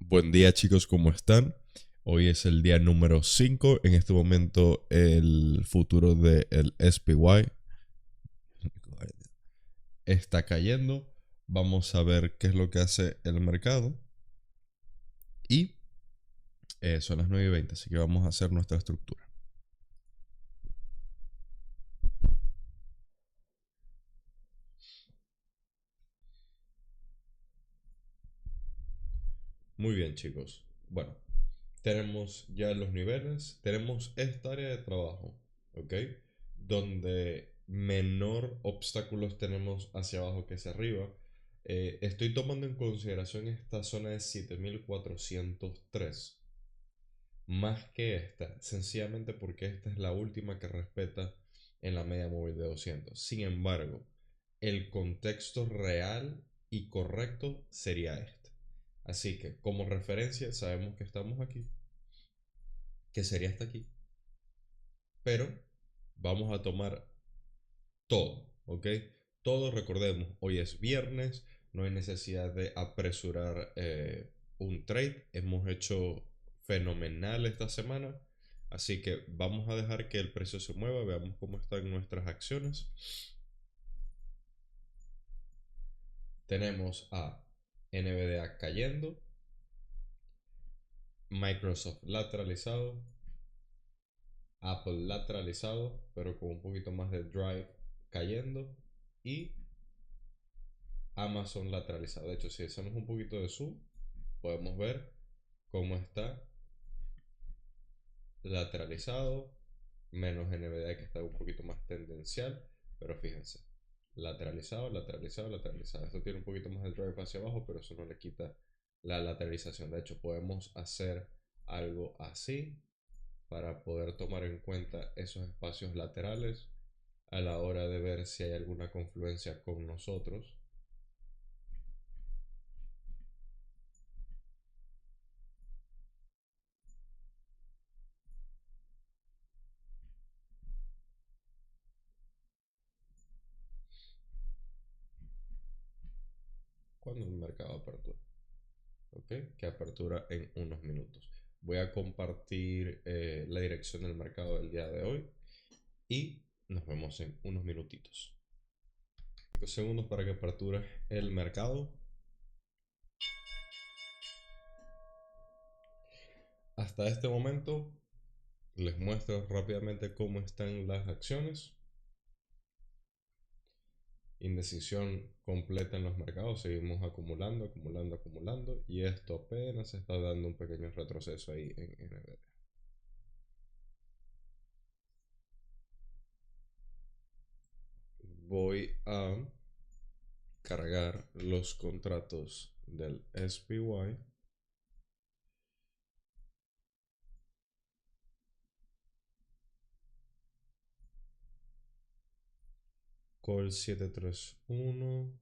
Buen día chicos, ¿cómo están? Hoy es el día número 5. En este momento el futuro del SPY está cayendo. Vamos a ver qué es lo que hace el mercado. Y son las 9:20, así que vamos a hacer nuestra estructura. Muy bien chicos. Bueno, tenemos ya los niveles. Tenemos esta área de trabajo, ¿ok? Donde menor obstáculos tenemos hacia abajo que hacia arriba. Estoy tomando en consideración esta zona de 7403 más que esta, sencillamente porque esta es la última que respeta en la media móvil de 200. Sin embargo, el contexto real y correcto sería este. Así que como referencia sabemos que estamos aquí, que sería hasta aquí, pero vamos a tomar todo, ¿ok? Todo, recordemos, hoy es viernes, no hay necesidad de apresurar un trade, hemos hecho fenomenal esta semana, así que vamos a dejar que el precio se mueva, veamos cómo están nuestras acciones. Tenemos a NVDA cayendo, Microsoft lateralizado, Apple lateralizado, pero con un poquito más de drive cayendo, y Amazon lateralizado. De hecho, si hacemos un poquito de zoom, podemos ver cómo está lateralizado, menos NVDA que está un poquito más tendencial, pero fíjense, lateralizado, lateralizado, lateralizado. Esto tiene un poquito más de drive hacia abajo, pero eso no le quita la lateralización. De hecho, podemos hacer algo así para poder tomar en cuenta esos espacios laterales a la hora de ver si hay alguna confluencia con nosotros. Cuando el mercado apertura, ¿ok? Que apertura en unos minutos. Voy a compartir la dirección del mercado del día de hoy y nos vemos en unos minutitos. 5 segundos para que aperture el mercado. Hasta este momento les muestro rápidamente cómo están las acciones. Indecisión completa en los mercados, seguimos acumulando, acumulando, acumulando y esto apenas está dando un pequeño retroceso ahí en NVIDIA. Voy a cargar los contratos del SPY. Call 731,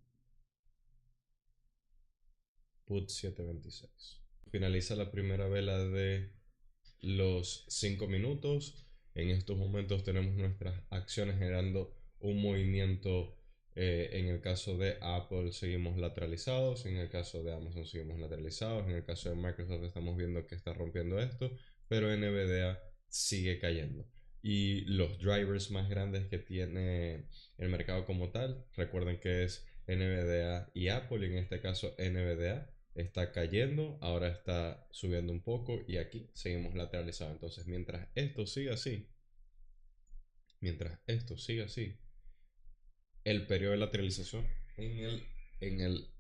put 726. Finaliza la primera vela de los 5 minutos. En estos momentos tenemos nuestras acciones generando un movimiento. En el caso de Apple seguimos lateralizados, en el caso de Amazon seguimos lateralizados, en el caso de Microsoft estamos viendo que está rompiendo esto, pero NVDA sigue cayendo. Y los drivers más grandes que tiene el mercado como tal, recuerden que es NVDA y Apple, y en este caso NVDA está cayendo, ahora está subiendo un poco y aquí seguimos lateralizados. Entonces, mientras esto siga así, el periodo de lateralización en el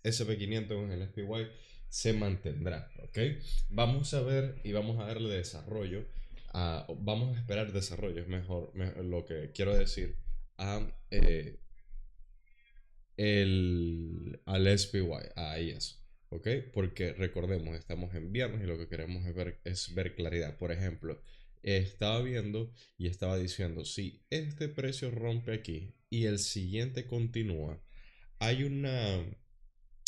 SP500, en el SPY, se mantendrá, ¿ok? Vamos a ver y vamos a darle desarrollo, vamos a esperar desarrollo, es mejor lo que quiero decir, a al SPY, a IS, ¿ok? Porque recordemos, estamos en viernes y lo que queremos es ver claridad. Por ejemplo, estaba viendo y estaba diciendo, si este precio rompe aquí y el siguiente continúa, hay una...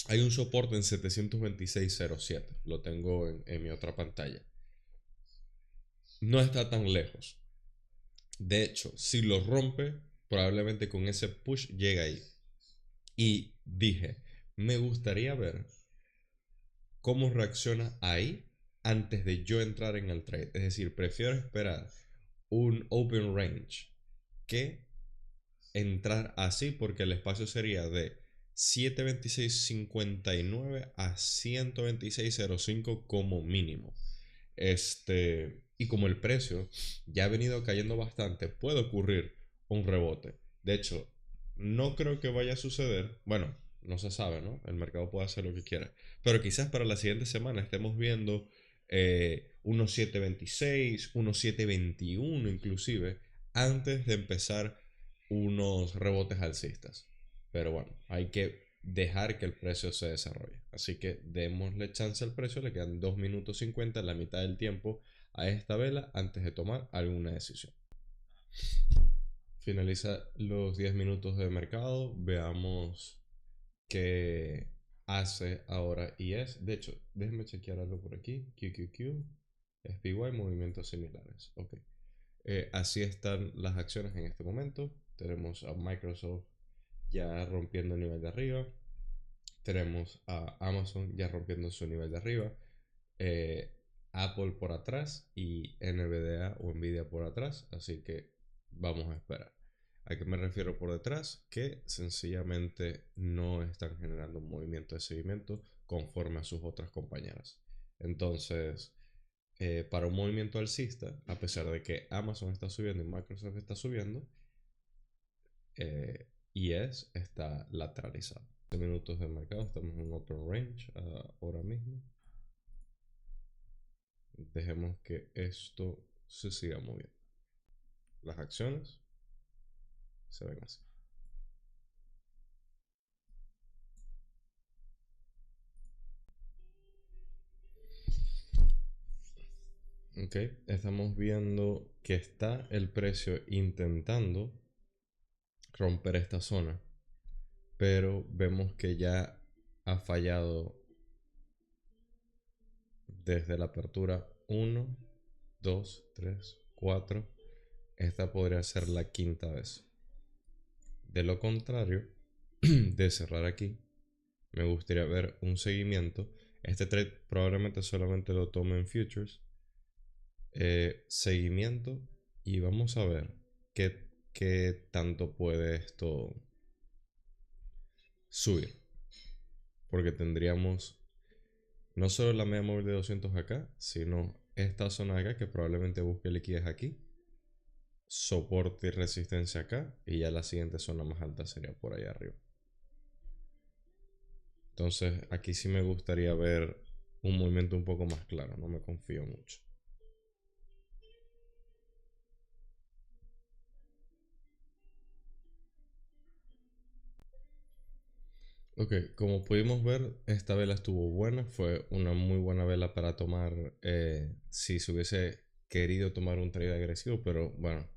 Hay un soporte en 726.07. Lo tengo en mi otra pantalla. No está tan lejos. De hecho, si lo rompe, probablemente con ese push llega ahí. Y dije, me gustaría ver cómo reacciona ahí antes de yo entrar en el trade. Es decir, prefiero esperar un open range que entrar así, porque el espacio sería de 726.59 a 126.05 como mínimo. Y como el precio ya ha venido cayendo bastante, puede ocurrir un rebote. De hecho, no creo que vaya a suceder. Bueno, no se sabe, ¿no? El mercado puede hacer lo que quiera. Pero quizás para la siguiente semana estemos viendo unos 7.26, unos 7.21 inclusive, antes de empezar unos rebotes alcistas. Pero bueno, hay que dejar que el precio se desarrolle. Así que démosle chance al precio. Le quedan 2 minutos 50, la mitad del tiempo a esta vela antes de tomar alguna decisión. Finaliza los 10 minutos de mercado. Veamos qué hace ahora IS. De hecho, déjenme chequear algo por aquí. QQQ, SPY, movimientos similares. Ok. Así están las acciones en este momento. Tenemos a Microsoft ya rompiendo el nivel de arriba. Tenemos a Amazon ya rompiendo su nivel de arriba. eh, Apple por atrás y NVDA o Nvidia por atrás. Así que vamos a esperar. ¿A qué me refiero por detrás? Que sencillamente no están generando un movimiento de seguimiento conforme a sus otras compañeras. Entonces, para un movimiento alcista, a pesar de que Amazon está subiendo y Microsoft está subiendo, IS está lateralizado. 20 minutos de mercado, estamos en open range ahora mismo. Dejemos que esto se siga moviendo. Las acciones se ven así. Ok, estamos viendo que está el precio intentando romper esta zona, pero vemos que ya ha fallado desde la apertura 1, 2, 3, 4. Esta podría ser la quinta vez. De lo contrario, de cerrar aquí, me gustaría ver un seguimiento. Este trade probablemente solamente lo tome en futures. Seguimiento y vamos a ver qué tanto puede esto subir. Porque tendríamos no solo la media móvil de 200 acá, sino esta zona acá que probablemente busque liquidez aquí, soporte y resistencia acá, y ya la siguiente zona más alta sería por ahí arriba. Entonces aquí sí me gustaría ver un movimiento un poco más claro, no me confío mucho. Ok, como pudimos ver, esta vela estuvo buena, fue una muy buena vela para tomar si se hubiese querido tomar un trade agresivo, pero bueno,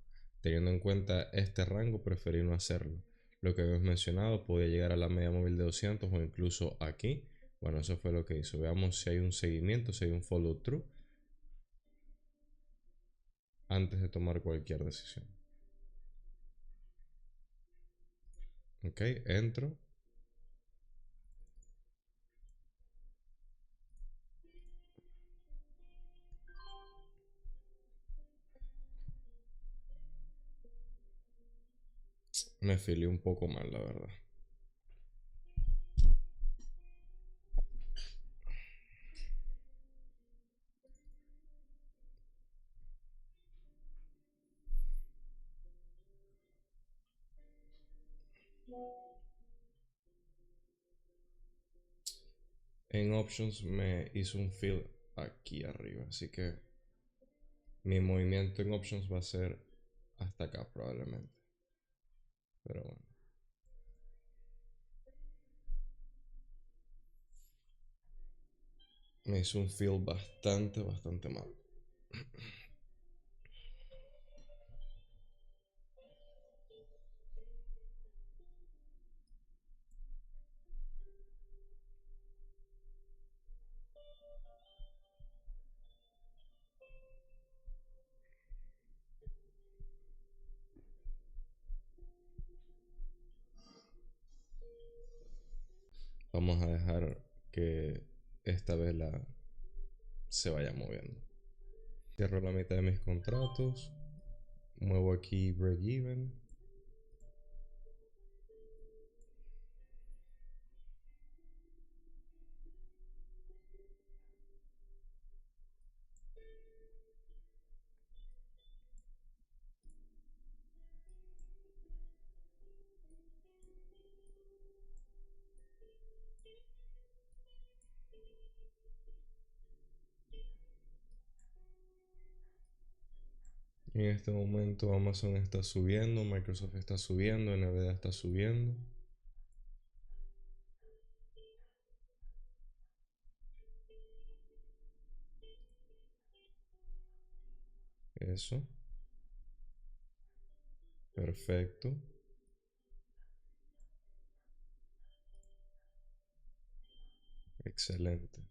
teniendo en cuenta este rango, preferí no hacerlo. Lo que habíamos mencionado podía llegar a la media móvil de 200 o incluso aquí. Bueno, eso fue lo que hizo. Veamos si hay un seguimiento, si hay un follow through antes de tomar cualquier decisión. Ok, entro. Me filié un poco mal, la verdad. En options me hizo un fill aquí arriba, así que mi movimiento en options va a ser hasta acá probablemente. Pero bueno. Me hizo un fill bastante mal. Vamos a dejar que esta vela se vaya moviendo. Cierro la mitad de mis contratos. Muevo aquí break even. En este momento Amazon está subiendo, Microsoft está subiendo, Nvidia está subiendo. Eso. Perfecto. Excelente.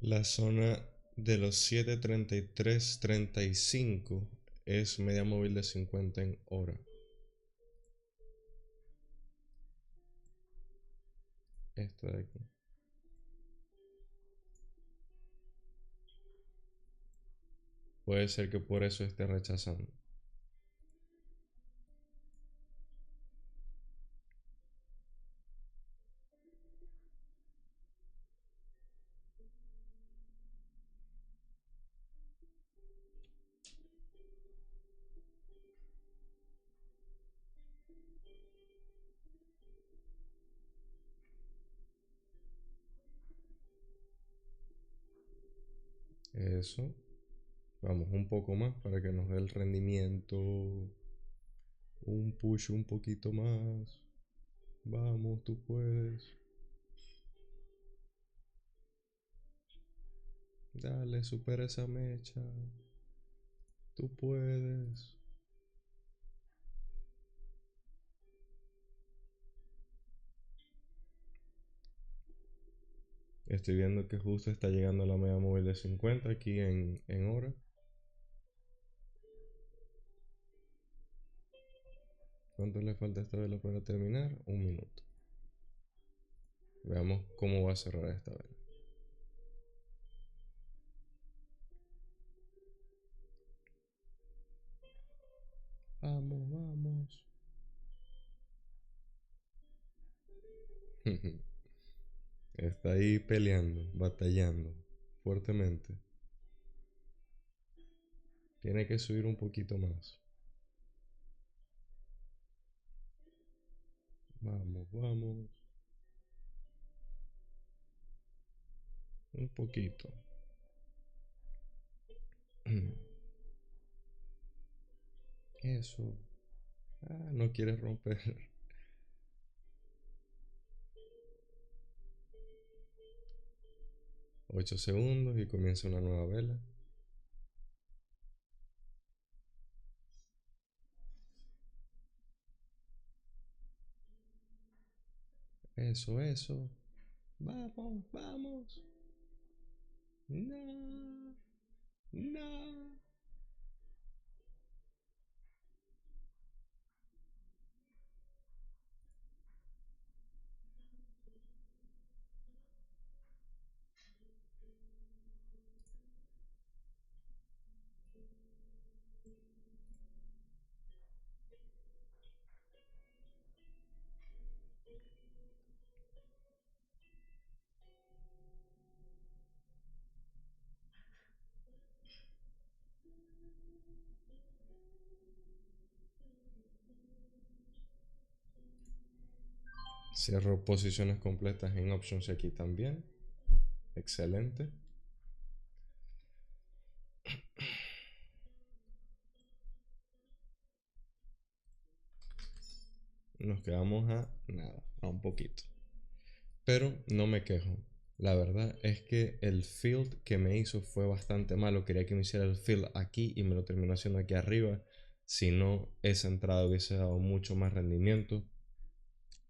La zona de los 7:33:35 es media móvil de 50 en hora. Esta de aquí. Puede ser que por eso esté rechazando. Eso. Vamos un poco más para que nos dé el rendimiento. Un push un poquito más. Vamos, tú puedes. Dale, supera esa mecha. Tú puedes. Estoy viendo que justo está llegando a la media móvil de 50 aquí en hora. ¿Cuánto le falta a esta vela para terminar? 1 minuto. Veamos cómo va a cerrar esta vela. Vamos, vamos. Está ahí peleando, batallando fuertemente. Tiene que subir un poquito más. Vamos, vamos. Un poquito. Eso. Ah, no quiere romper. 8 segundos y comienza una nueva vela. Eso, eso. Vamos, vamos. No, no. Cierro posiciones completas en options aquí también. Excelente. Nos quedamos a nada, a un poquito. Pero no me quejo. La verdad es que el field que me hizo fue bastante malo. Quería que me hiciera el field aquí y me lo terminó haciendo aquí arriba. Si no, esa entrada hubiese dado mucho más rendimiento.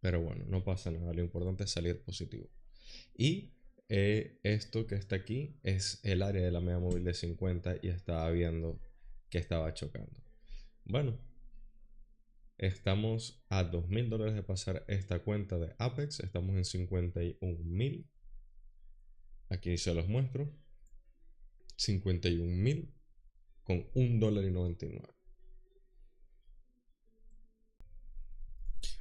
Pero bueno, no pasa nada. Lo importante es salir positivo. Y esto que está aquí es el área de la media móvil de 50 y estaba viendo que estaba chocando. Bueno, estamos a $2,000 de pasar esta cuenta de Apex. Estamos en 51,000. Aquí se los muestro. 51,000 con $1.99.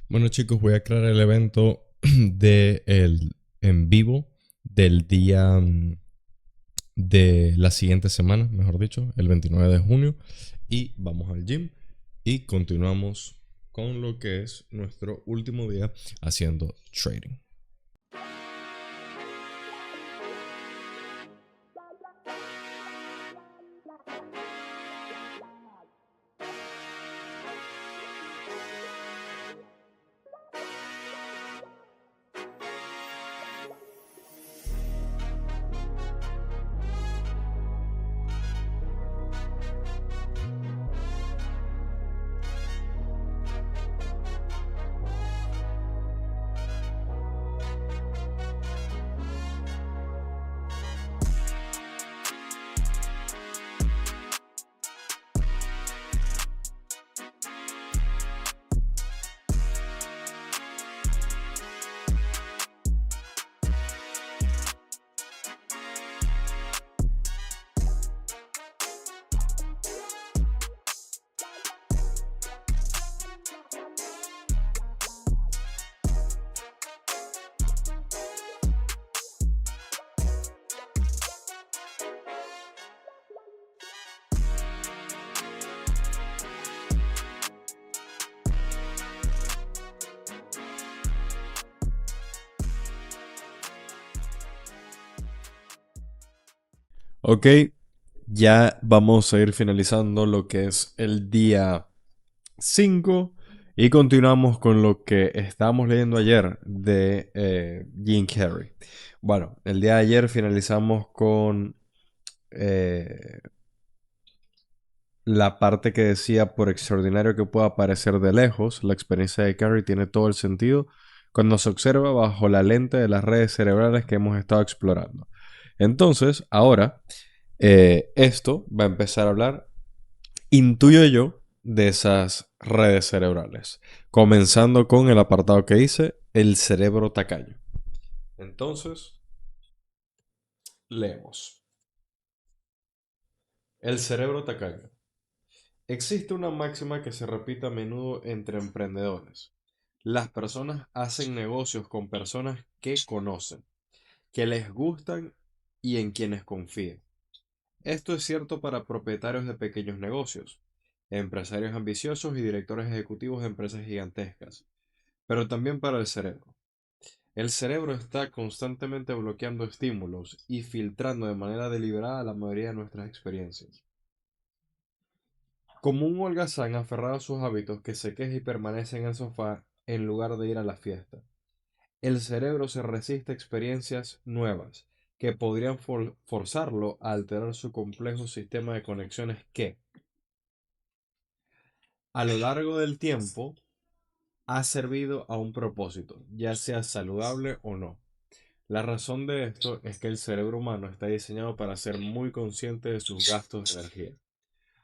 Bueno chicos, voy a crear el evento en vivo del día de la siguiente semana, mejor dicho, el 29 de junio. Y vamos al gym y continuamos con lo que es nuestro último día haciendo trading. Ok, ya vamos a ir finalizando lo que es el día 5 y continuamos con lo que estábamos leyendo ayer de Jim Carrey. Bueno, el día de ayer finalizamos con eh, la parte que decía, por extraordinario que pueda parecer de lejos, la experiencia de Carrey tiene todo el sentido cuando se observa bajo la lente de las redes cerebrales que hemos estado explorando. Entonces, ahora, esto va a empezar a hablar, intuyo yo, de esas redes cerebrales, comenzando con el apartado que dice el cerebro tacaño. Entonces, leemos. El cerebro tacaño. Existe una máxima que se repite a menudo entre emprendedores. Las personas hacen negocios con personas que conocen, que les gustan y en quienes confían. Esto es cierto para propietarios de pequeños negocios, empresarios ambiciosos y directores ejecutivos de empresas gigantescas, pero también para el cerebro. El cerebro está constantemente bloqueando estímulos y filtrando de manera deliberada la mayoría de nuestras experiencias. Como un holgazán aferrado a sus hábitos que se queja y permanece en el sofá en lugar de ir a la fiesta. El cerebro se resiste a experiencias nuevas que podrían forzarlo a alterar su complejo sistema de conexiones que, a lo largo del tiempo, ha servido a un propósito, ya sea saludable o no. La razón de esto es que el cerebro humano está diseñado para ser muy consciente de sus gastos de energía.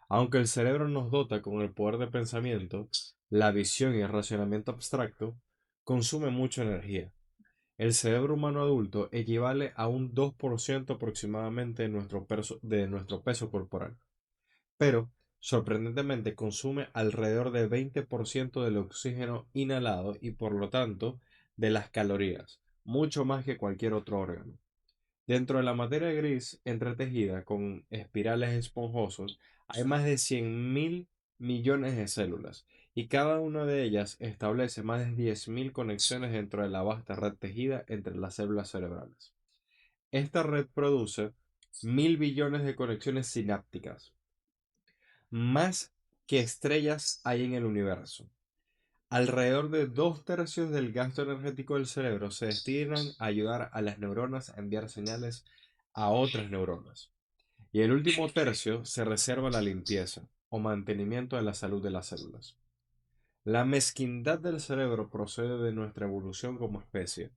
Aunque el cerebro nos dota con el poder de pensamiento, la visión y el racionamiento abstracto consume mucha energía. El cerebro humano adulto equivale a un 2% aproximadamente de nuestro peso corporal, pero sorprendentemente consume alrededor del 20% del oxígeno inhalado y por lo tanto de las calorías, mucho más que cualquier otro órgano. Dentro de la materia gris entretejida con espirales esponjosos hay más de 100.000 millones de células y cada una de ellas establece más de 10.000 conexiones dentro de la vasta red tejida entre las células cerebrales. Esta red produce 1.000 billones de conexiones sinápticas, más que estrellas hay en el universo. Alrededor de 2/3 del gasto energético del cerebro se destinan a ayudar a las neuronas a enviar señales a otras neuronas. Y el último tercio se reserva a la limpieza o mantenimiento de la salud de las células. La mezquindad del cerebro procede de nuestra evolución como especie.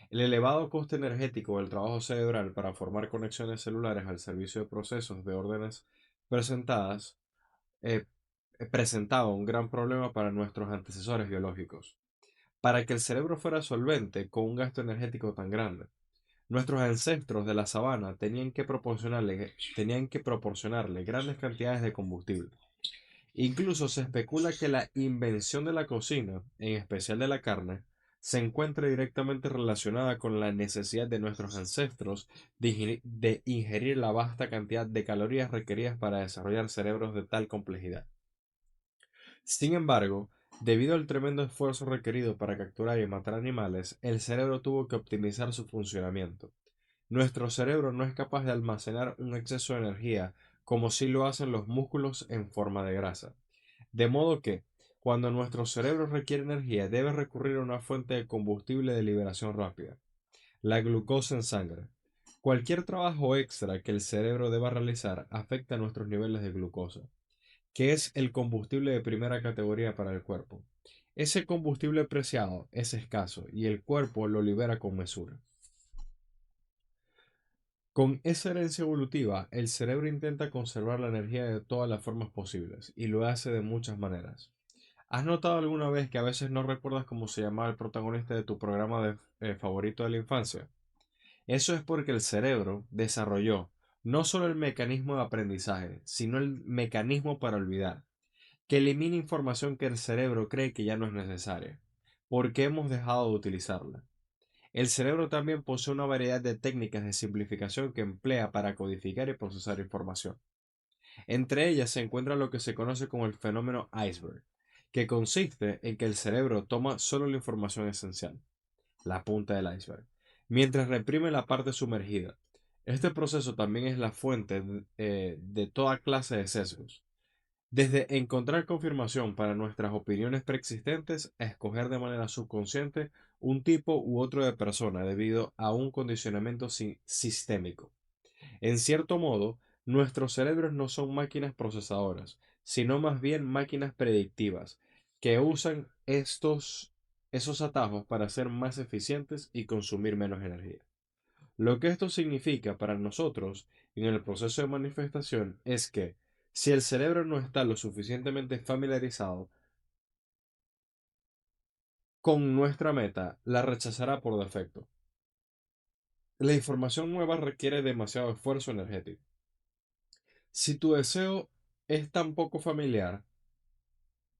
El elevado coste energético del trabajo cerebral para formar conexiones celulares al servicio de procesos de órdenes presentadas eh, presentaba un gran problema para nuestros antecesores biológicos. Para que el cerebro fuera solvente con un gasto energético tan grande, nuestros ancestros de la sabana tenían que proporcionarle grandes cantidades de combustible. Incluso se especula que la invención de la cocina, en especial de la carne, se encuentra directamente relacionada con la necesidad de nuestros ancestros de ingerir la vasta cantidad de calorías requeridas para desarrollar cerebros de tal complejidad. Sin embargo, debido al tremendo esfuerzo requerido para capturar y matar animales, el cerebro tuvo que optimizar su funcionamiento. Nuestro cerebro no es capaz de almacenar un exceso de energía como si lo hacen los músculos en forma de grasa. De modo que, cuando nuestro cerebro requiere energía, debe recurrir a una fuente de combustible de liberación rápida, la glucosa en sangre. Cualquier trabajo extra que el cerebro deba realizar afecta nuestros niveles de glucosa, que es el combustible de primera categoría para el cuerpo. Ese combustible preciado es escaso y el cuerpo lo libera con mesura. Con esa herencia evolutiva, el cerebro intenta conservar la energía de todas las formas posibles y lo hace de muchas maneras. ¿Has notado alguna vez que a veces no recuerdas cómo se llamaba el protagonista de tu programa favorito de la infancia? Eso es porque el cerebro desarrolló no solo el mecanismo de aprendizaje, sino el mecanismo para olvidar, que elimina información que el cerebro cree que ya no es necesaria, porque hemos dejado de utilizarla. El cerebro también posee una variedad de técnicas de simplificación que emplea para codificar y procesar información. Entre ellas se encuentra lo que se conoce como el fenómeno iceberg, que consiste en que el cerebro toma solo la información esencial, la punta del iceberg, mientras reprime la parte sumergida. Este proceso también es la fuente de toda clase de sesgos, desde encontrar confirmación para nuestras opiniones preexistentes a escoger de manera subconsciente un tipo u otro de persona debido a un condicionamiento sistémico. En cierto modo, nuestros cerebros no son máquinas procesadoras, sino más bien máquinas predictivas, que usan esos atajos para ser más eficientes y consumir menos energía. Lo que esto significa para nosotros en el proceso de manifestación es que si el cerebro no está lo suficientemente familiarizado con nuestra meta, la rechazará por defecto. La información nueva requiere demasiado esfuerzo energético. Si tu deseo es tan poco familiar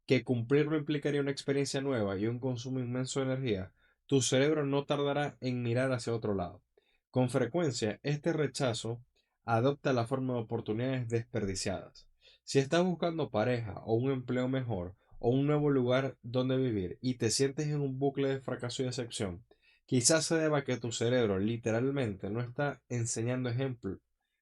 que cumplirlo implicaría una experiencia nueva y un consumo inmenso de energía, tu cerebro no tardará en mirar hacia otro lado. Con frecuencia, este rechazo adopta la forma de oportunidades desperdiciadas. Si estás buscando pareja o un empleo mejor o un nuevo lugar donde vivir y te sientes en un bucle de fracaso y decepción, quizás se deba a que tu cerebro literalmente no está enseñando ejemplos,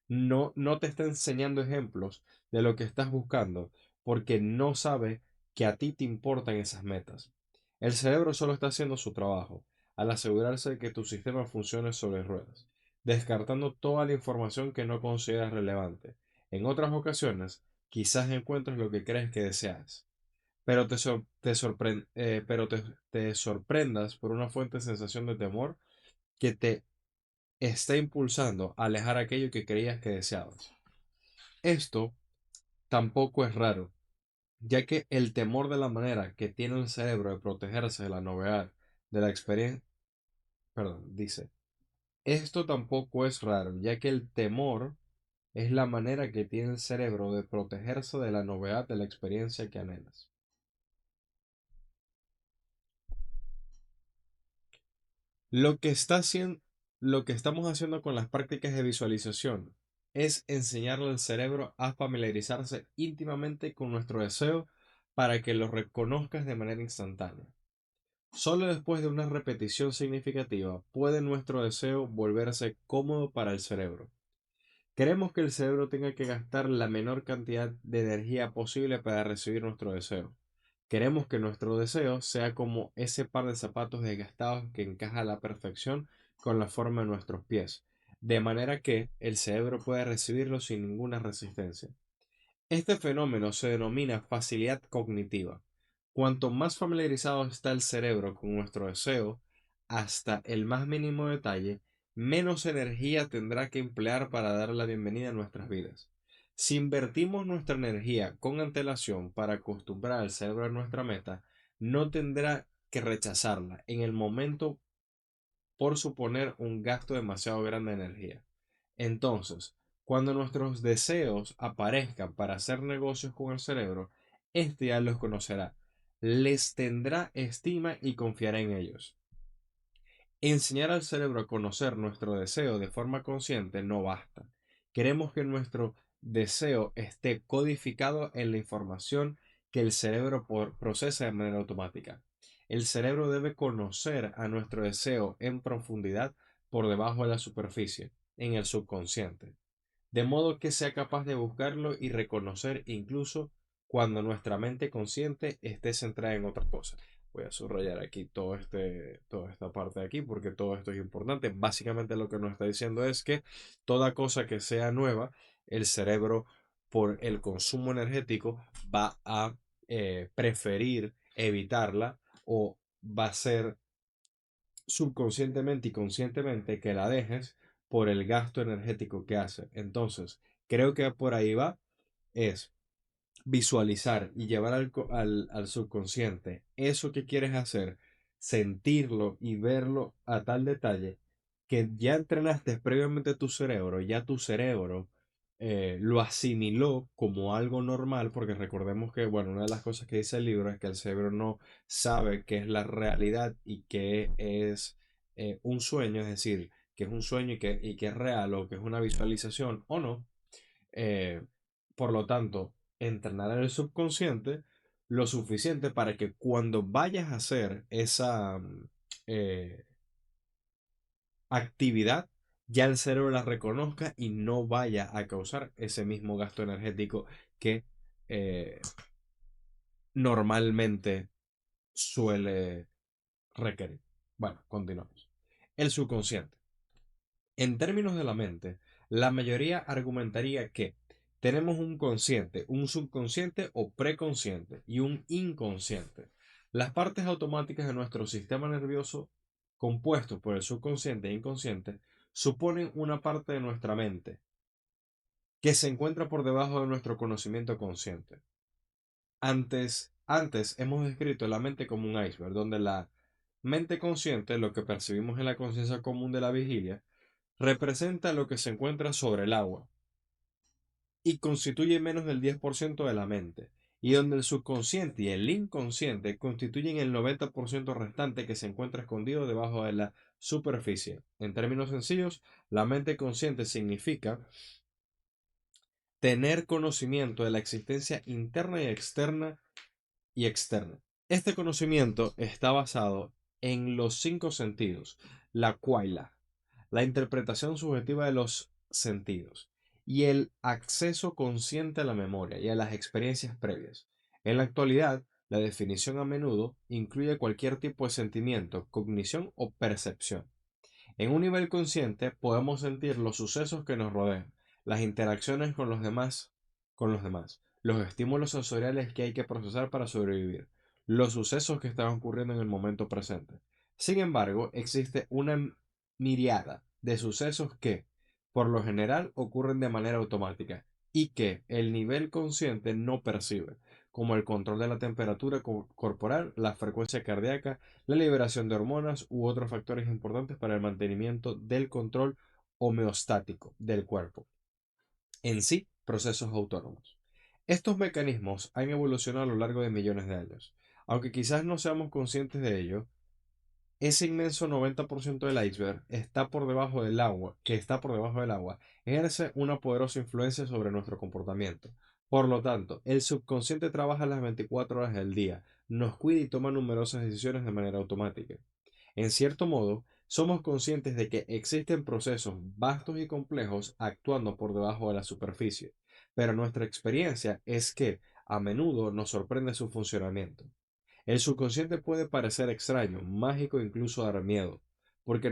no te está enseñando ejemplos de lo que estás buscando porque no sabe que a ti te importan esas metas. El cerebro solo está haciendo su trabajo, al asegurarse de que tu sistema funcione sobre ruedas, descartando toda la información que no consideras relevante. En otras ocasiones, quizás encuentres lo que crees que deseas, pero te sorprendas por una fuerte sensación de temor que te está impulsando a alejar aquello que creías que deseabas. Esto tampoco es raro, ya que el temor de la manera que tiene el cerebro de protegerse de la novedad de la experiencia, perdón, dice, esto tampoco es raro, ya que el temor es la manera que tiene el cerebro de protegerse de la novedad de la experiencia que anhelas. Lo que está haciendo, lo que estamos haciendo con las prácticas de visualización es enseñarle al cerebro a familiarizarse íntimamente con nuestro deseo para que lo reconozcas de manera instantánea. Solo después de una repetición significativa puede nuestro deseo volverse cómodo para el cerebro. Queremos que el cerebro tenga que gastar la menor cantidad de energía posible para recibir nuestro deseo. Queremos que nuestro deseo sea como ese par de zapatos desgastados que encaja a la perfección con la forma de nuestros pies, de manera que el cerebro pueda recibirlo sin ninguna resistencia. Este fenómeno se denomina facilidad cognitiva. Cuanto más familiarizado está el cerebro con nuestro deseo, hasta el más mínimo detalle, menos energía tendrá que emplear para dar la bienvenida a nuestras vidas. Si invertimos nuestra energía con antelación para acostumbrar al cerebro a nuestra meta, no tendrá que rechazarla en el momento por suponer un gasto demasiado grande de energía. Entonces, cuando nuestros deseos aparezcan para hacer negocios con el cerebro, éste ya los conocerá, les tendrá estima y confiará en ellos. Enseñar al cerebro a conocer nuestro deseo de forma consciente no basta. Queremos que nuestro deseo esté codificado en la información que el cerebro procesa de manera automática. El cerebro debe conocer a nuestro deseo en profundidad por debajo de la superficie, en el subconsciente, de modo que sea capaz de buscarlo y reconocer incluso cuando nuestra mente consciente esté centrada en otra cosa. Voy a subrayar aquí toda esta parte de aquí porque todo esto es importante. Básicamente lo que nos está diciendo es que toda cosa que sea nueva, el cerebro por el consumo energético va a preferir evitarla o va a ser subconscientemente y conscientemente que la dejes por el gasto energético que hace. Entonces, creo que por ahí va, es visualizar y llevar al subconsciente eso que quieres hacer, sentirlo y verlo a tal detalle que ya entrenaste previamente tu cerebro, ya tu cerebro lo asimiló como algo normal, porque recordemos que, bueno, una de las cosas que dice el libro es que el cerebro no sabe qué es la realidad y qué es un sueño, es decir, que es un sueño y que es real o que es una visualización o no. Eh, por lo tanto, entrenar el subconsciente lo suficiente para que cuando vayas a hacer esa eh, actividad, ya el cerebro la reconozca y no vaya a causar ese mismo gasto energético que eh, normalmente suele requerir. Bueno, continuamos. El subconsciente. En términos de la mente, la mayoría argumentaría que tenemos un consciente, un subconsciente o preconsciente y un inconsciente. Las partes automáticas de nuestro sistema nervioso, compuestos por el subconsciente e inconsciente, suponen una parte de nuestra mente que se encuentra por debajo de nuestro conocimiento consciente. Antes hemos descrito la mente como un iceberg, donde la mente consciente, lo que percibimos en la conciencia común de la vigilia, representa lo que se encuentra sobre el agua y constituye menos del 10% de la mente, y donde el subconsciente y el inconsciente constituyen el 90% restante que se encuentra escondido debajo de la superficie. En términos sencillos, la mente consciente significa tener conocimiento de la existencia interna y externa. Este conocimiento está basado en los cinco sentidos, la quaila, la interpretación subjetiva de los sentidos y el acceso consciente a la memoria y a las experiencias previas. En la actualidad, la definición a menudo incluye cualquier tipo de sentimiento, cognición o percepción. En un nivel consciente podemos sentir los sucesos que nos rodean, las interacciones con los demás, los estímulos sensoriales que hay que procesar para sobrevivir, los sucesos que están ocurriendo en el momento presente. Sin embargo, existe una miriada de sucesos que, por lo general, ocurren de manera automática y que el nivel consciente no percibe, como el control de la temperatura corporal, la frecuencia cardíaca, la liberación de hormonas u otros factores importantes para el mantenimiento del control homeostático del cuerpo. En sí, procesos autónomos. Estos mecanismos han evolucionado a lo largo de millones de años. Aunque quizás no seamos conscientes de ello, ese inmenso 90% del iceberg que está por debajo del agua, ejerce una poderosa influencia sobre nuestro comportamiento. Por lo tanto, el subconsciente trabaja las 24 horas del día, nos cuida y toma numerosas decisiones de manera automática. En cierto modo, somos conscientes de que existen procesos vastos y complejos actuando por debajo de la superficie, pero nuestra experiencia es que a menudo nos sorprende su funcionamiento. El subconsciente puede parecer extraño, mágico e incluso dar miedo, porque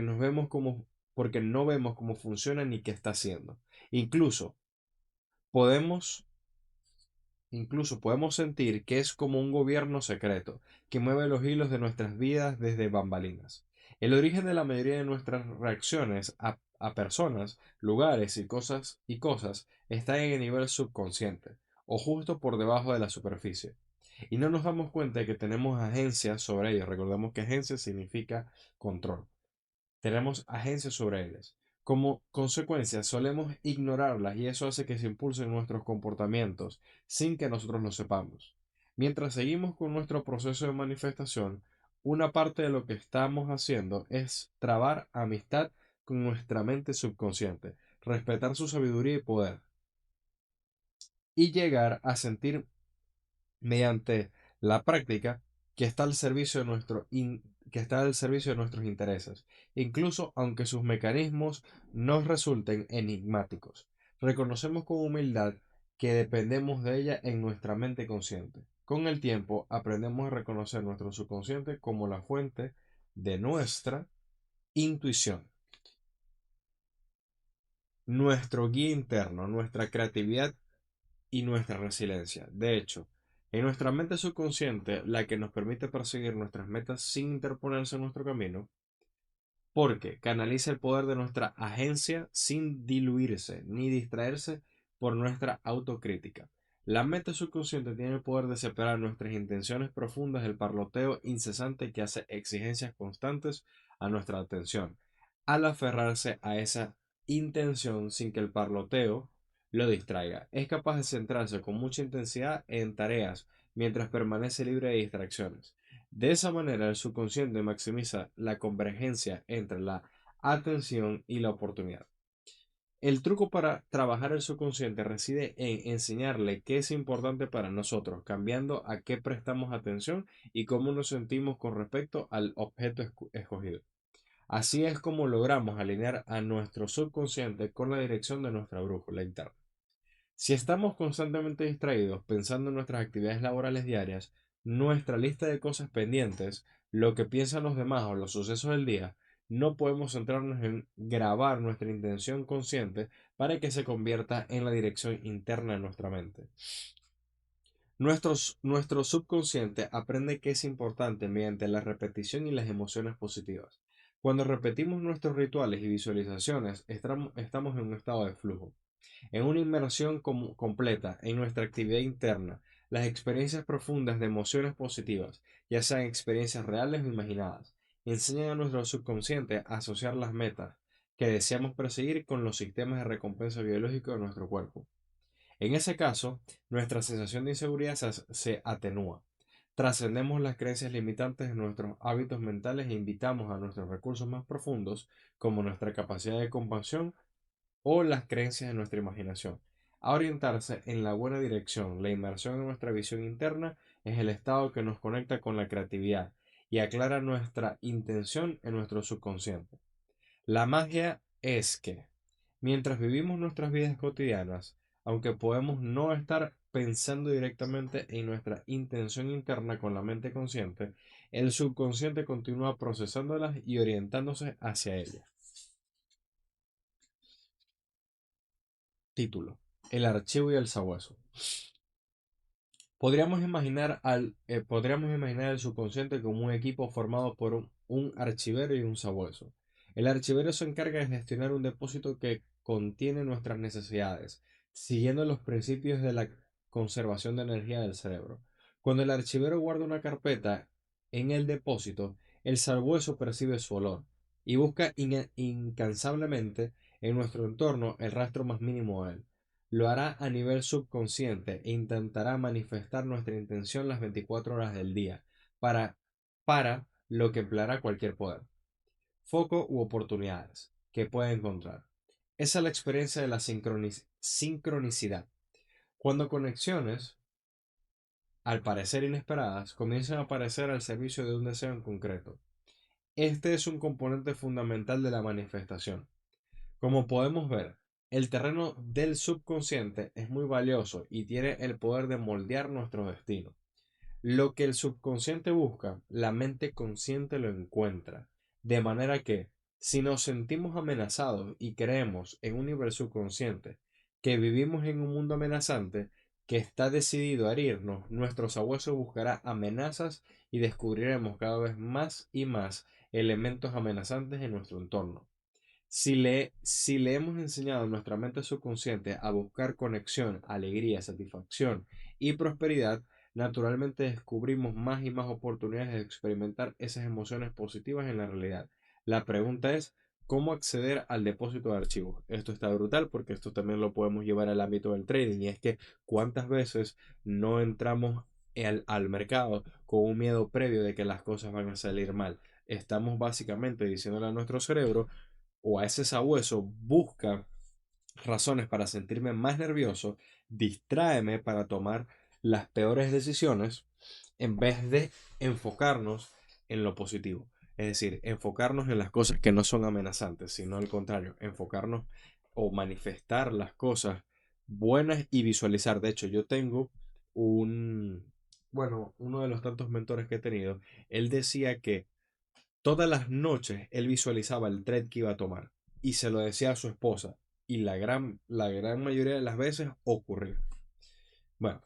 porque no vemos cómo funciona ni qué está haciendo. Incluso podemos Incluso podemos sentir que es como un gobierno secreto que mueve los hilos de nuestras vidas desde bambalinas. El origen de la mayoría de nuestras reacciones a personas, lugares y cosas está en el nivel subconsciente, o justo por debajo de la superficie. Y no nos damos cuenta de que tenemos agencia sobre ellos. Recordemos que agencia significa control. Tenemos agencia sobre ellas. Como consecuencia, solemos ignorarlas y eso hace que se impulsen nuestros comportamientos sin que nosotros lo sepamos. Mientras seguimos con nuestro proceso de manifestación, una parte de lo que estamos haciendo es trabar amistad con nuestra mente subconsciente, respetar su sabiduría y poder, y llegar a sentir mediante la práctica que está al servicio de que está al servicio de nuestros intereses, incluso aunque sus mecanismos nos resulten enigmáticos. Reconocemos con humildad que dependemos de ella en nuestra mente consciente. Con el tiempo aprendemos a reconocer nuestro subconsciente como la fuente de nuestra intuición, nuestro guía interno, nuestra creatividad y nuestra resiliencia. De hecho, en nuestra mente subconsciente, la que nos permite perseguir nuestras metas sin interponerse en nuestro camino, porque canaliza el poder de nuestra agencia sin diluirse ni distraerse por nuestra autocrítica. La mente subconsciente tiene el poder de separar nuestras intenciones profundas del parloteo incesante que hace exigencias constantes a nuestra atención, al aferrarse a esa intención sin que el parloteo lo distraiga. Es capaz de centrarse con mucha intensidad en tareas mientras permanece libre de distracciones. De esa manera, el subconsciente maximiza la convergencia entre la atención y la oportunidad. El truco para trabajar el subconsciente reside en enseñarle qué es importante para nosotros, cambiando a qué prestamos atención y cómo nos sentimos con respecto al objeto escogido. Así es como logramos alinear a nuestro subconsciente con la dirección de nuestra brújula interna. Si estamos constantemente distraídos pensando en nuestras actividades laborales diarias, nuestra lista de cosas pendientes, lo que piensan los demás o los sucesos del día, no podemos centrarnos en grabar nuestra intención consciente para que se convierta en la dirección interna de nuestra mente. Nuestro subconsciente aprende que es importante mediante la repetición y las emociones positivas. Cuando repetimos nuestros rituales y visualizaciones, estamos en un estado de flujo, en una inmersión completa en nuestra actividad interna. Las experiencias profundas de emociones positivas, ya sean experiencias reales o imaginadas, enseñan a nuestro subconsciente a asociar las metas que deseamos perseguir con los sistemas de recompensa biológico de nuestro cuerpo. En ese caso, nuestra sensación de inseguridad se atenúa. Trascendemos las creencias limitantes de nuestros hábitos mentales e invitamos a nuestros recursos más profundos, como nuestra capacidad de compasión o las creencias de nuestra imaginación, a orientarse en la buena dirección. La inmersión en nuestra visión interna es el estado que nos conecta con la creatividad y aclara nuestra intención en nuestro subconsciente. La magia es que, mientras vivimos nuestras vidas cotidianas, aunque podemos no estar pensando directamente en nuestra intención interna con la mente consciente, el subconsciente continúa procesándolas y orientándose hacia ellas. Título: El archivo y el sabueso. Podríamos imaginar el subconsciente como un equipo formado por un archivero y un sabueso. El archivero se encarga de gestionar un depósito que contiene nuestras necesidades, siguiendo los principios de la conservación de energía del cerebro. Cuando el archivero guarda una carpeta en el depósito, el sabueso percibe su olor y busca incansablemente en nuestro entorno el rastro más mínimo de él. Lo hará a nivel subconsciente e intentará manifestar nuestra intención las 24 horas del día, para, para lo que empleará cualquier poder, foco u oportunidades que pueda encontrar. Esa es la experiencia de la sincronicidad. Cuando conexiones, al parecer inesperadas, comienzan a aparecer al servicio de un deseo en concreto. Este es un componente fundamental de la manifestación. Como podemos ver, el terreno del subconsciente es muy valioso y tiene el poder de moldear nuestro destino. Lo que el subconsciente busca, la mente consciente lo encuentra. De manera que, si nos sentimos amenazados y creemos en un nivel subconsciente que vivimos en un mundo amenazante que está decidido a herirnos, nuestro sabueso buscará amenazas y descubriremos cada vez más y más elementos amenazantes en nuestro entorno. Si le hemos enseñado a nuestra mente subconsciente a buscar conexión, alegría, satisfacción y prosperidad, naturalmente descubrimos más y más oportunidades de experimentar esas emociones positivas en la realidad. La pregunta es, ¿cómo acceder al depósito de archivos? Esto está brutal porque esto también lo podemos llevar al ámbito del trading y es que cuántas veces no entramos al mercado con un miedo previo de que las cosas van a salir mal. Estamos básicamente diciéndole a nuestro cerebro o a ese sabueso, busca razones para sentirme más nervioso, distráeme para tomar las peores decisiones en vez de enfocarnos en lo positivo. Es decir, enfocarnos en las cosas que no son amenazantes, sino al contrario, enfocarnos o manifestar las cosas buenas y visualizar. De hecho, yo tengo uno de los tantos mentores que he tenido, él decía que todas las noches él visualizaba el trade que iba a tomar y se lo decía a su esposa y la gran mayoría de las veces ocurrió. Bueno,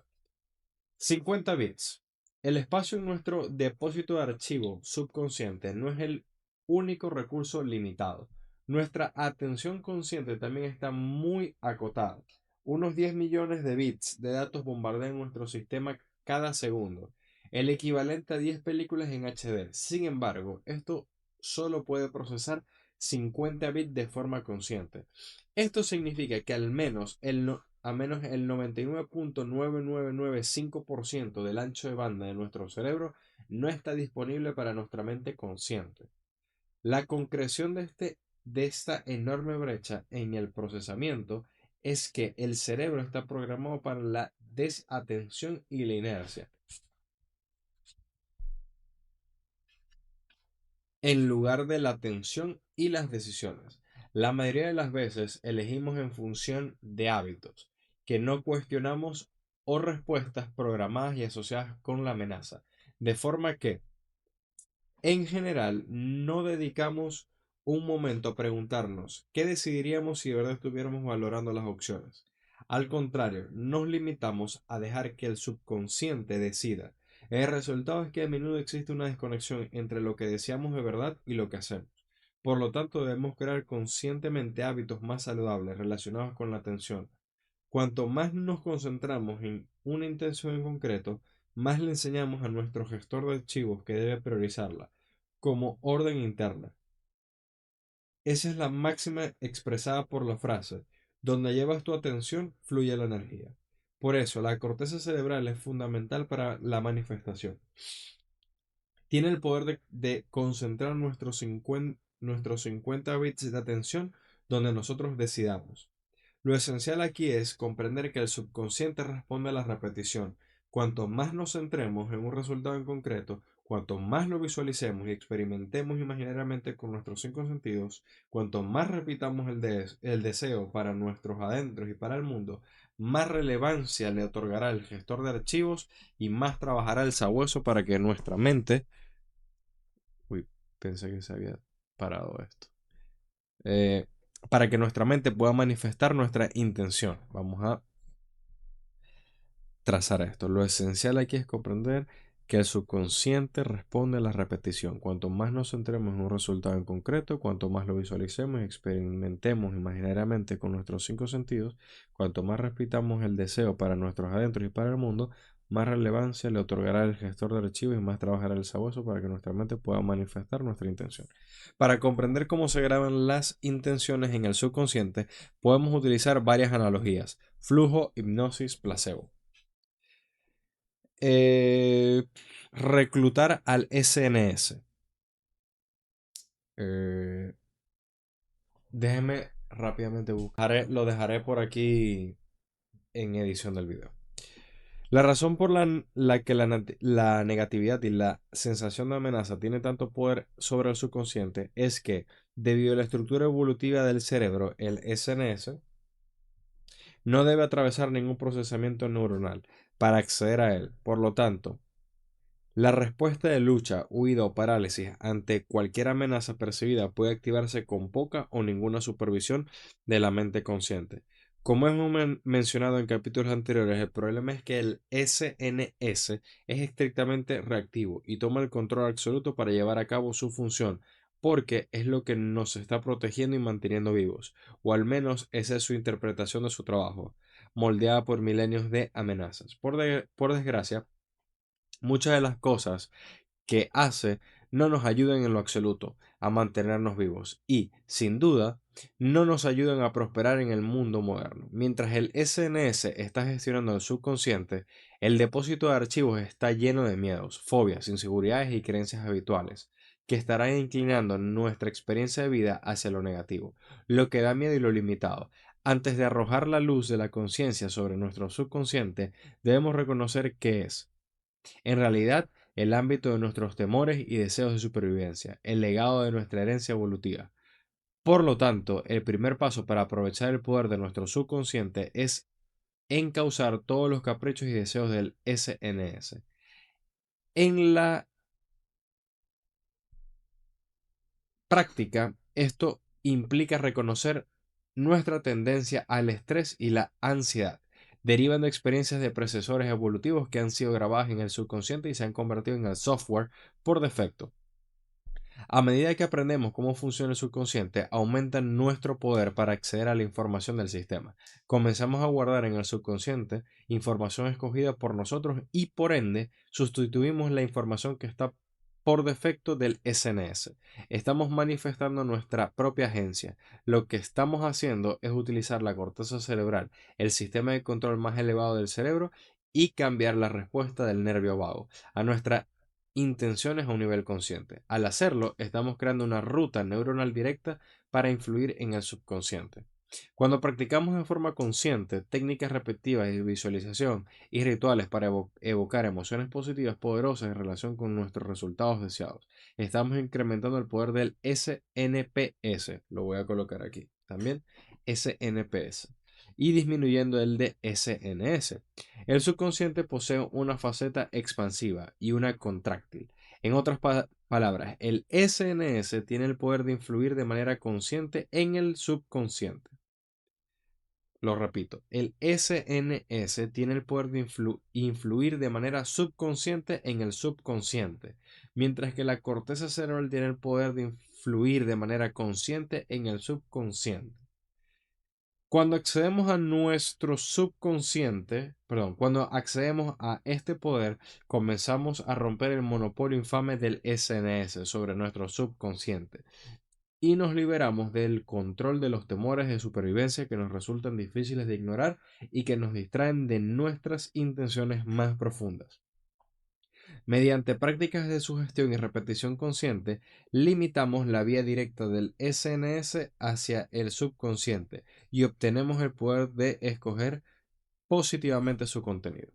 50 bits. El espacio en nuestro depósito de archivo subconsciente no es el único recurso limitado. Nuestra atención consciente también está muy acotada. Unos 10 millones de bits de datos bombardean nuestro sistema cada segundo, el equivalente a 10 películas en HD. Sin embargo, esto solo puede procesar 50 bits de forma consciente. Esto significa que al menos el 99.9995% del ancho de banda de nuestro cerebro no está disponible para nuestra mente consciente. La concreción de esta enorme brecha en el procesamiento es que el cerebro está programado para la desatención y la inercia, en lugar de la atención y las decisiones. La mayoría de las veces elegimos en función de hábitos que no cuestionamos o respuestas programadas y asociadas con la amenaza, de forma que, en general, no dedicamos un momento a preguntarnos qué decidiríamos si de verdad estuviéramos valorando las opciones. Al contrario, nos limitamos a dejar que el subconsciente decida. El resultado es que a menudo existe una desconexión entre lo que deseamos de verdad y lo que hacemos. Por lo tanto, debemos crear conscientemente hábitos más saludables relacionados con la atención. Cuanto más nos concentramos en una intención en concreto, más le enseñamos a nuestro gestor de archivos que debe priorizarla como orden interna. Esa es la máxima expresada por la frase: donde llevas tu atención, fluye la energía. Por eso, la corteza cerebral es fundamental para la manifestación. Tiene el poder de concentrar nuestros 50 bits de atención donde nosotros decidamos. Lo esencial aquí es comprender que el subconsciente responde a la repetición. Cuanto más nos centremos en un resultado en concreto, cuanto más lo visualicemos y experimentemos imaginariamente con nuestros 5 sentidos, cuanto más repitamos el deseo para nuestros adentros y para el mundo, más relevancia le otorgará el gestor de archivos y más trabajará el sabueso para que nuestra mente... Uy, pensé que se había parado esto. Eh, para que nuestra mente pueda manifestar nuestra intención. Vamos a trazar esto. Lo esencial aquí es comprender que el subconsciente responde a la repetición. Cuanto más nos centremos en un resultado en concreto, cuanto más lo visualicemos y experimentemos imaginariamente con nuestros 5 sentidos, cuanto más repitamos el deseo para nuestros adentros y para el mundo, más relevancia le otorgará el gestor de archivos y más trabajará el sabueso para que nuestra mente pueda manifestar nuestra intención. Para comprender cómo se graban las intenciones en el subconsciente, podemos utilizar varias analogías: flujo, hipnosis, placebo. Eh, Reclutar al SNS. Eh, Déjeme rápidamente buscar. Lo dejaré por aquí en edición del video. La razón por la que la negatividad y la sensación de amenaza tiene tanto poder sobre el subconsciente es que, debido a la estructura evolutiva del cerebro, el SNS no debe atravesar ningún procesamiento neuronal para acceder a él. Por lo tanto, la respuesta de lucha, huida o parálisis ante cualquier amenaza percibida puede activarse con poca o ninguna supervisión de la mente consciente. Como hemos mencionado en capítulos anteriores, el problema es que el SNS es estrictamente reactivo y toma el control absoluto para llevar a cabo su función, porque es lo que nos está protegiendo y manteniendo vivos, o al menos esa es su interpretación de su trabajo, moldeada por milenios de amenazas. Por desgracia, muchas de las cosas que hace no nos ayudan en lo absoluto a mantenernos vivos y, sin duda, no nos ayudan a prosperar en el mundo moderno. Mientras el SNS está gestionando el subconsciente, el depósito de archivos está lleno de miedos, fobias, inseguridades y creencias habituales que estarán inclinando nuestra experiencia de vida hacia lo negativo, lo que da miedo y lo limitado. Antes de arrojar la luz de la conciencia sobre nuestro subconsciente, debemos reconocer qué es en realidad, el ámbito de nuestros temores y deseos de supervivencia, el legado de nuestra herencia evolutiva. Por lo tanto, el primer paso para aprovechar el poder de nuestro subconsciente es encauzar todos los caprichos y deseos del SNS. En la práctica, esto implica reconocer nuestra tendencia al estrés y la ansiedad. Derivan de experiencias de predecesores evolutivos que han sido grabadas en el subconsciente y se han convertido en el software por defecto. A medida que aprendemos cómo funciona el subconsciente, aumenta nuestro poder para acceder a la información del sistema. Comenzamos a guardar en el subconsciente información escogida por nosotros y por ende sustituimos la información que está por defecto del SNS. Estamos manifestando nuestra propia agencia. Lo que estamos haciendo es utilizar la corteza cerebral, el sistema de control más elevado del cerebro, y cambiar la respuesta del nervio vago a nuestra intenciones a un nivel consciente. Al hacerlo, estamos creando una ruta neuronal directa para influir en el subconsciente. Cuando practicamos de forma consciente técnicas repetitivas de visualización y rituales para evocar emociones positivas poderosas en relación con nuestros resultados deseados, estamos incrementando el poder del SNPS. Lo voy a colocar aquí también, SNPS, y disminuyendo el de SNS. El subconsciente posee una faceta expansiva y una contráctil. En otras palabras, el SNS tiene el poder de influir de manera consciente en el subconsciente. Lo repito, el SNS tiene el poder de influir de manera subconsciente en el subconsciente, mientras que la corteza cerebral tiene el poder de influir de manera consciente en el subconsciente. Cuando accedemos a nuestro subconsciente, cuando accedemos a este poder, comenzamos a romper el monopolio infame del SNS sobre nuestro subconsciente y nos liberamos del control de los temores de supervivencia que nos resultan difíciles de ignorar y que nos distraen de nuestras intenciones más profundas. Mediante prácticas de sugestión y repetición consciente, limitamos la vía directa del SNS hacia el subconsciente y obtenemos el poder de escoger positivamente su contenido.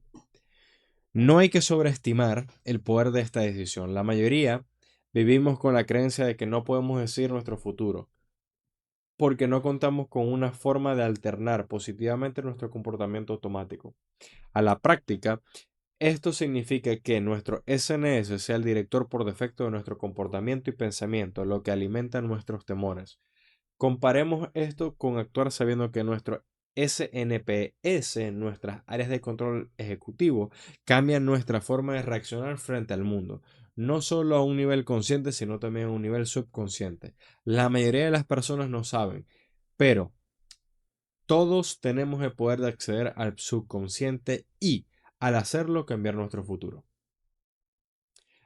No hay que sobreestimar el poder de esta decisión. La mayoría vivimos con la creencia de que no podemos decidir nuestro futuro, porque no contamos con una forma de alternar positivamente nuestro comportamiento automático. A la práctica, esto significa que nuestro SNS sea el director por defecto de nuestro comportamiento y pensamiento, lo que alimenta nuestros temores. Comparemos esto con actuar sabiendo que nuestro SNPS, nuestras áreas de control ejecutivo, cambian nuestra forma de reaccionar frente al mundo, no solo a un nivel consciente, sino también a un nivel subconsciente. La mayoría de las personas no saben, pero todos tenemos el poder de acceder al subconsciente y, al hacerlo, cambiar nuestro futuro.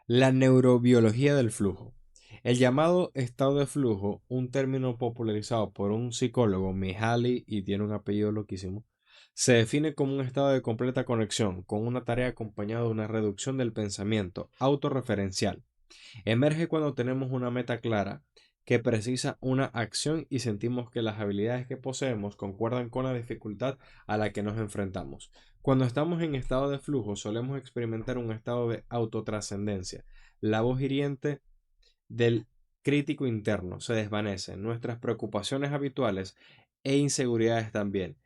La neurobiología del flujo. El llamado estado de flujo, un término popularizado por un psicólogo, Mihaly, y tiene un apellido loquísimo, se define como un estado de completa conexión, con una tarea acompañada de una reducción del pensamiento autorreferencial. Emerge cuando tenemos una meta clara que precisa una acción y sentimos que las habilidades que poseemos concuerdan con la dificultad a la que nos enfrentamos. Cuando estamos en estado de flujo, solemos experimentar un estado de autotrascendencia. La voz hiriente del crítico interno se desvanece, nuestras preocupaciones habituales e inseguridades también,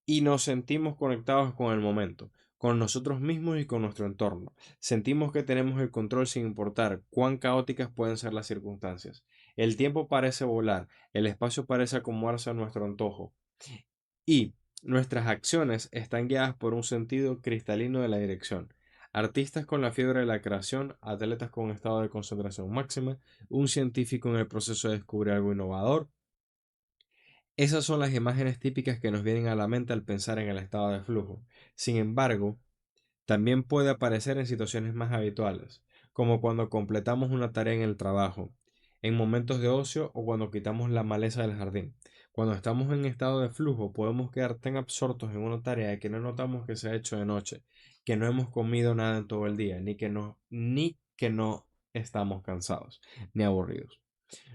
y nos sentimos conectados con el momento, con nosotros mismos y con nuestro entorno. Sentimos que tenemos el control sin importar cuán caóticas pueden ser las circunstancias. El tiempo parece volar, el espacio parece acomodarse a nuestro antojo y nuestras acciones están guiadas por un sentido cristalino de la dirección. Artistas con la fiebre de la creación, atletas con estado de concentración máxima, un científico en el proceso de descubrir algo innovador. Esas son las imágenes típicas que nos vienen a la mente al pensar en el estado de flujo. Sin embargo, también puede aparecer en situaciones más habituales, como cuando completamos una tarea en el trabajo, en momentos de ocio o cuando quitamos la maleza del jardín. Cuando estamos en estado de flujo, podemos quedar tan absortos en una tarea que no notamos que se ha hecho de noche, que no hemos comido nada en todo el día, ni que no estamos cansados, ni aburridos.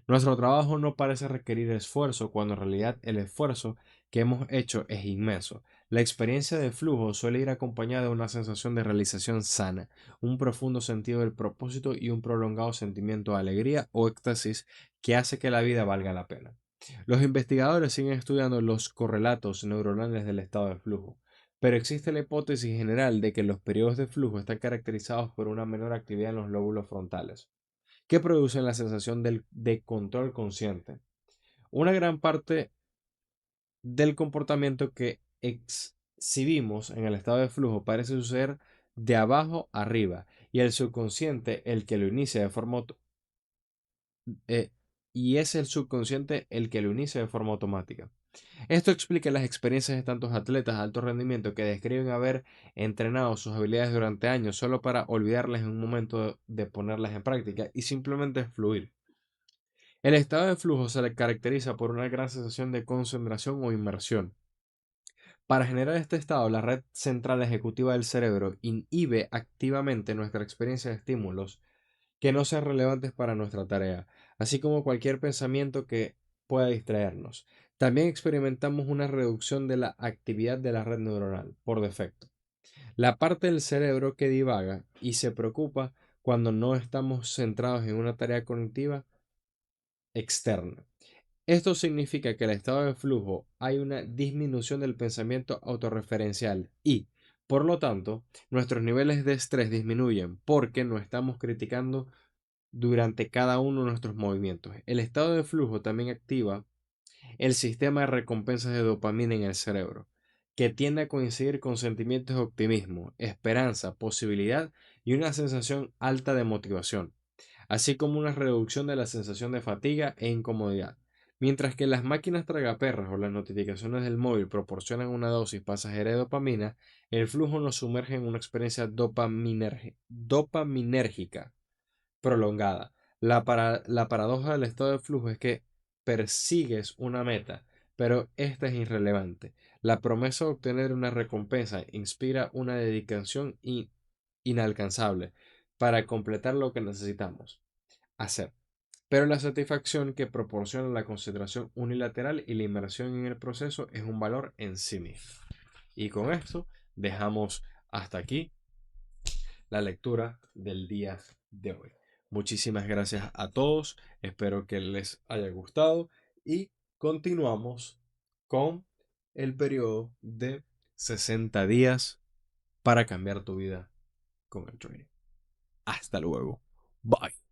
Nuestro trabajo no parece requerir esfuerzo cuando en realidad el esfuerzo que hemos hecho es inmenso. La experiencia de flujo suele ir acompañada de una sensación de realización sana, un profundo sentido del propósito y un prolongado sentimiento de alegría o éxtasis que hace que la vida valga la pena. Los investigadores siguen estudiando los correlatos neuronales del estado de flujo, pero existe la hipótesis general de que los periodos de flujo están caracterizados por una menor actividad en los lóbulos frontales que producen la sensación de control consciente. Una gran parte del comportamiento que exhibimos en el estado de flujo parece suceder de abajo arriba y el subconsciente el que lo inicia de forma eh, y es el subconsciente el que lo inicia de forma automática. Esto explica las experiencias de tantos atletas de alto rendimiento que describen haber entrenado sus habilidades durante años solo para olvidarlas en un momento de ponerlas en práctica y simplemente fluir. El estado de flujo se le caracteriza por una gran sensación de concentración o inmersión. Para generar este estado, la red central ejecutiva del cerebro inhibe activamente nuestra experiencia de estímulos que no sean relevantes para nuestra tarea, así como cualquier pensamiento que pueda distraernos. También experimentamos una reducción de la actividad de la red neuronal por defecto. La parte del cerebro que divaga y se preocupa cuando no estamos centrados en una tarea cognitiva externa. Esto significa que en el estado de flujo hay una disminución del pensamiento autorreferencial y, por lo tanto, nuestros niveles de estrés disminuyen porque no estamos criticando durante cada uno de nuestros movimientos. El estado de flujo también activa el sistema de recompensas de dopamina en el cerebro, que tiende a coincidir con sentimientos de optimismo, esperanza, posibilidad y una sensación alta de motivación, así como una reducción de la sensación de fatiga e incomodidad. Mientras que las máquinas tragaperras o las notificaciones del móvil proporcionan una dosis pasajera de dopamina, el flujo nos sumerge en una experiencia dopaminérgica prolongada. La paradoja del estado de flujo es que persigues una meta, pero esta es irrelevante. La promesa de obtener una recompensa inspira una dedicación inalcanzable para completar lo que necesitamos hacer. Pero la satisfacción que proporciona la concentración unilateral y la inmersión en el proceso es un valor en sí mismo. Y con esto dejamos hasta aquí la lectura del día de hoy. Muchísimas gracias a todos, espero que les haya gustado y continuamos con el periodo de 60 días para cambiar tu vida con el trading. Hasta luego. Bye.